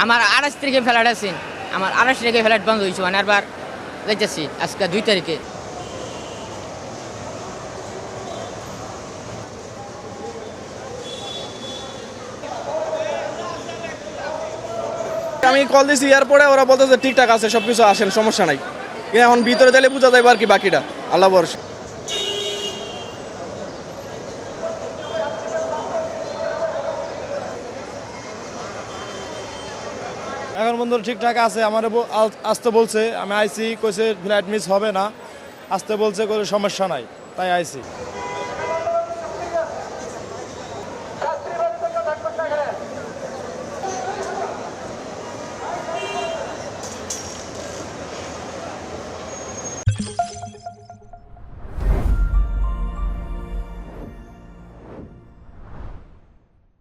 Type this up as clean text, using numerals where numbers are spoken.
আমার 28 তারিখে ফ্লাইট আছে, আমার 28 তারিখে ফ্লাইট বন্ধ হয়েছে, মানে আবার যাইতেছি আজকে 2 তারিখে। আমি কল দিছি এয়ারপোর্টে, ওরা বলতেছে ঠিকঠাক আছে সবকিছু, আসেন সমস্যা নাই। এখন ভিতরে গেলে বোঝা যাবে আর কি বাকিটা, আল্লাহ ভরসা। এখন বন্ধু ঠিকঠাক আছে, আমার আসতে বলছে, আমি আইসি, কইছে ফ্লাইট মিস হবে না, আসতে বলছে, কোনো সমস্যা নাই, তাই আইসি।